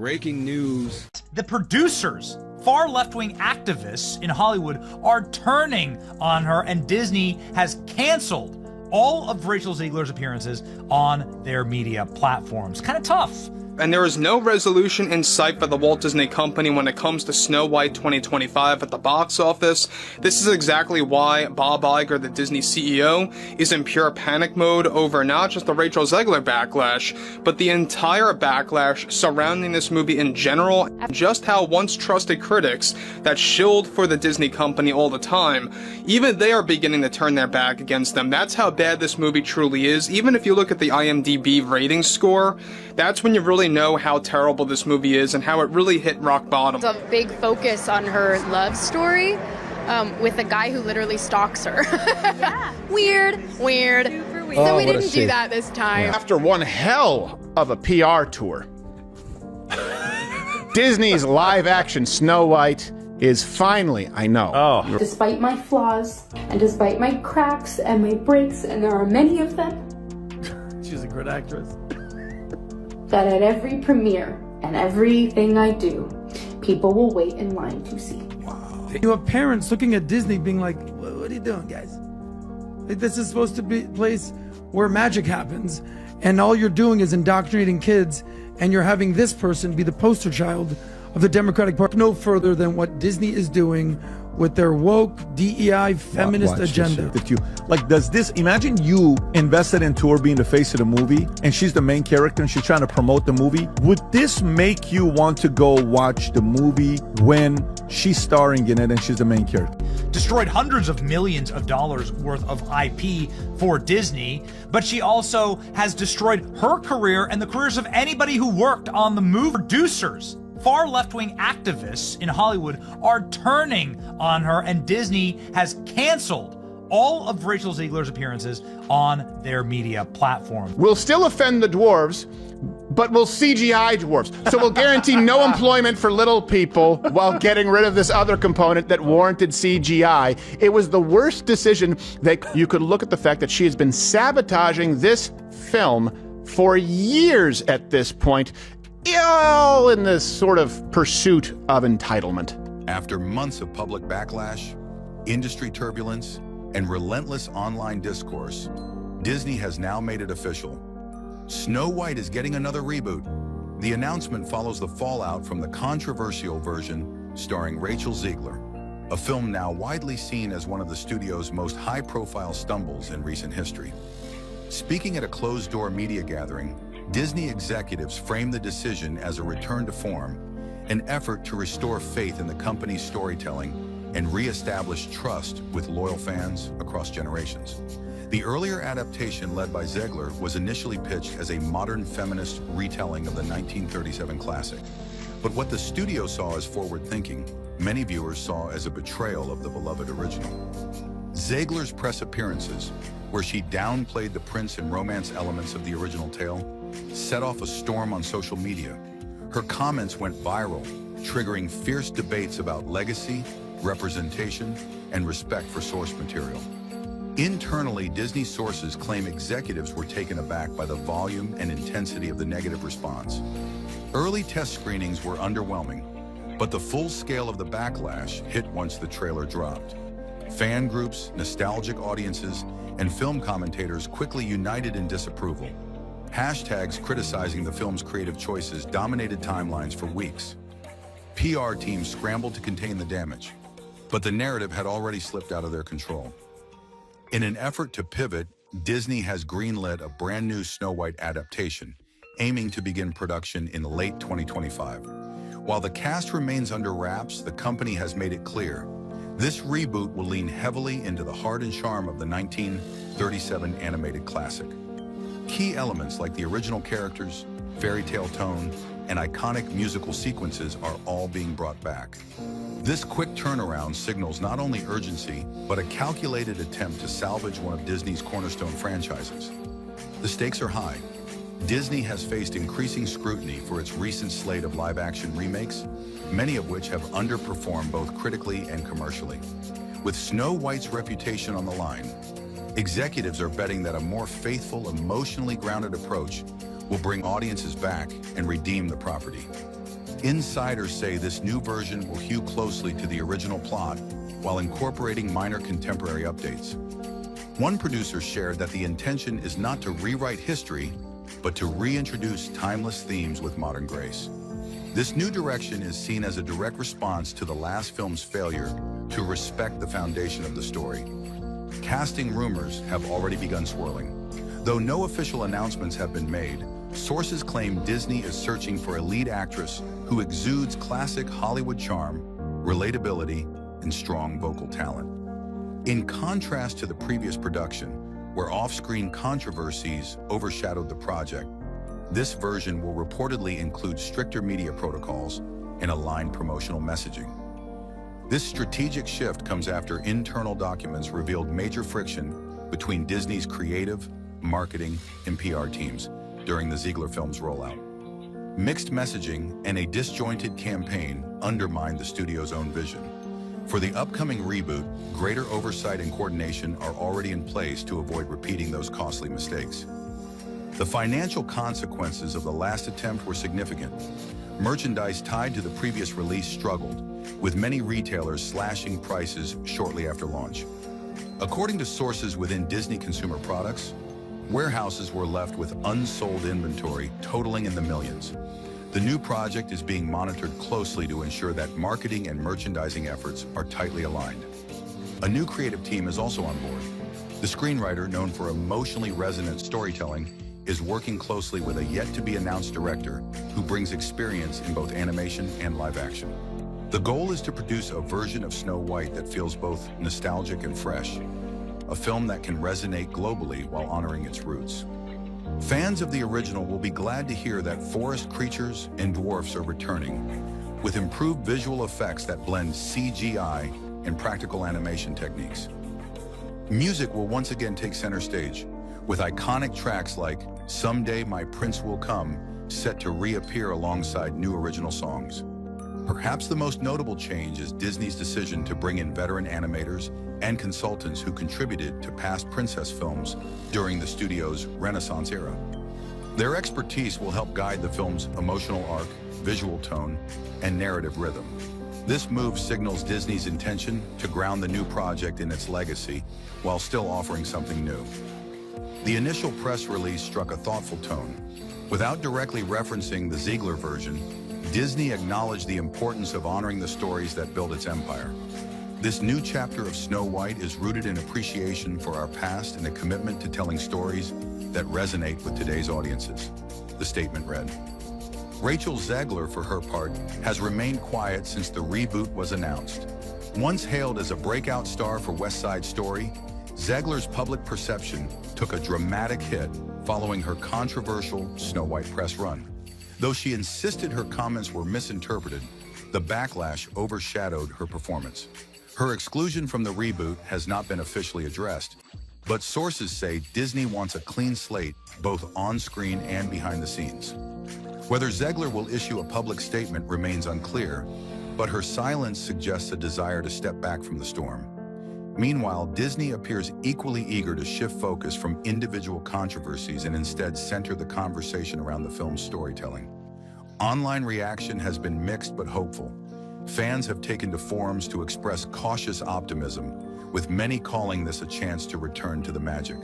Breaking news. The producers, far left-wing activists in Hollywood, are turning on her, and Disney has canceled all of Rachel Zegler's appearances on their media platforms. Kind of tough. And there is no resolution in sight for the Walt Disney Company when it comes to Snow White 2025 at the box office. This is exactly why Bob Iger, the Disney CEO, is in pure panic mode over not just the Rachel Zegler backlash, but the entire backlash surrounding this movie in general, and just how once trusted critics that shilled for the Disney Company all the time, even they are beginning to turn their back against them. That's how bad this movie truly is. Even if you look at the IMDb rating score, that's when you really know how terrible this movie is and how it really hit rock bottom. There's a big focus on her love story with a guy who literally stalks her. Yeah. Weird. So we didn't do that this time. Yeah. After one hell of a PR tour, Disney's live-action Snow White is finally, I know. Despite my flaws, and despite my cracks and my breaks, and there are many of them. She's a good actress. That at every premiere and everything I do, people will wait in line to see. Wow. You have parents looking at Disney being like, what are you doing, guys? Like, this is supposed to be a place where magic happens, and all you're doing is indoctrinating kids, and you're having this person be the poster child of the Democratic Party. No further than what Disney is doing with their woke, DEI, feminist agenda. Does this, imagine you invested into her being the face of the movie, and she's the main character, and she's trying to promote the movie. Would this make you want to go watch the movie when she's starring in it and she's the main character? Destroyed hundreds of millions of dollars worth of IP for Disney, but she also has destroyed her career and the careers of anybody who worked on the movie. Producers, far left-wing activists in Hollywood are turning on her, and Disney has canceled all of Rachel Zegler's appearances on their media platform. We'll still offend the dwarves, but we'll CGI dwarves. So we'll guarantee no employment for little people while getting rid of this other component that warranted CGI. It was the worst decision. That you could look at the fact that she has been sabotaging this film for years at this point, all in this sort of pursuit of entitlement. After months of public backlash, industry turbulence, and relentless online discourse, Disney has now made it official. Snow White is getting another reboot. The announcement follows the fallout from the controversial version starring Rachel Zegler, a film now widely seen as one of the studio's most high-profile stumbles in recent history. Speaking at a closed-door media gathering, Disney executives framed the decision as a return to form, an effort to restore faith in the company's storytelling and re-establish trust with loyal fans across generations. The earlier adaptation led by Zegler was initially pitched as a modern feminist retelling of the 1937 classic. But what the studio saw as forward-thinking, many viewers saw as a betrayal of the beloved original. Zegler's press appearances, where she downplayed the prince and romance elements of the original tale, set off a storm on social media. Her comments went viral, triggering fierce debates about legacy, representation, and respect for source material. Internally, Disney sources claim executives were taken aback by the volume and intensity of the negative response. Early test screenings were underwhelming, but the full scale of the backlash hit once the trailer dropped. Fan groups, nostalgic audiences, and film commentators quickly united in disapproval. Hashtags criticizing the film's creative choices dominated timelines for weeks. PR teams scrambled to contain the damage, but the narrative had already slipped out of their control. In an effort to pivot, Disney has greenlit a brand new Snow White adaptation, aiming to begin production in late 2025. While the cast remains under wraps, the company has made it clear this reboot will lean heavily into the heart and charm of the 1937 animated classic. Key elements like the original characters, fairy tale tone, and iconic musical sequences are all being brought back. This quick turnaround signals not only urgency, but a calculated attempt to salvage one of Disney's cornerstone franchises. The stakes are high. Disney has faced increasing scrutiny for its recent slate of live-action remakes, many of which have underperformed both critically and commercially. With Snow White's reputation on the line, executives are betting that a more faithful, emotionally grounded approach will bring audiences back and redeem the property. Insiders say this new version will hew closely to the original plot while incorporating minor contemporary updates. One producer shared that the intention is not to rewrite history, but to reintroduce timeless themes with modern grace. This new direction is seen as a direct response to the last film's failure to respect the foundation of the story. Casting rumors have already begun swirling. Though no official announcements have been made, sources claim Disney is searching for a lead actress who exudes classic Hollywood charm, relatability, and strong vocal talent. In contrast to the previous production, where off-screen controversies overshadowed the project, this version will reportedly include stricter media protocols and aligned promotional messaging. This strategic shift comes after internal documents revealed major friction between Disney's creative, marketing, and PR teams during the Zegler film's rollout. Mixed messaging and a disjointed campaign undermined the studio's own vision. For the upcoming reboot, greater oversight and coordination are already in place to avoid repeating those costly mistakes. The financial consequences of the last attempt were significant. Merchandise tied to the previous release struggled, with many retailers slashing prices shortly after launch. According to sources within Disney Consumer Products, warehouses were left with unsold inventory totaling in the millions. The new project is being monitored closely to ensure that marketing and merchandising efforts are tightly aligned. A new creative team is also on board. The screenwriter, known for emotionally resonant storytelling, is working closely with a yet-to-be-announced director who brings experience in both animation and live action. The goal is to produce a version of Snow White that feels both nostalgic and fresh, a film that can resonate globally while honoring its roots. Fans of the original will be glad to hear that forest creatures and dwarfs are returning, with improved visual effects that blend CGI and practical animation techniques. Music will once again take center stage, with iconic tracks like Someday My Prince Will Come set to reappear alongside new original songs. Perhaps the most notable change is Disney's decision to bring in veteran animators and consultants who contributed to past princess films during the studio's Renaissance era. Their expertise will help guide the film's emotional arc, visual tone, and narrative rhythm. This move signals Disney's intention to ground the new project in its legacy while still offering something new. The initial press release struck a thoughtful tone. Without directly referencing the Zegler version, Disney acknowledged the importance of honoring the stories that built its empire. This new chapter of Snow White is rooted in appreciation for our past and a commitment to telling stories that resonate with today's audiences, the statement read. Rachel Zegler, for her part, has remained quiet since the reboot was announced. Once hailed as a breakout star for West Side Story, Zegler's public perception took a dramatic hit following her controversial Snow White press run. Though she insisted her comments were misinterpreted, the backlash overshadowed her performance. Her exclusion from the reboot has not been officially addressed, but sources say Disney wants a clean slate both on-screen and behind the scenes. Whether Zegler will issue a public statement remains unclear, but her silence suggests a desire to step back from the storm. Meanwhile, Disney appears equally eager to shift focus from individual controversies and instead center the conversation around the film's storytelling. Online reaction has been mixed but hopeful. Fans have taken to forums to express cautious optimism, with many calling this a chance to return to the magic.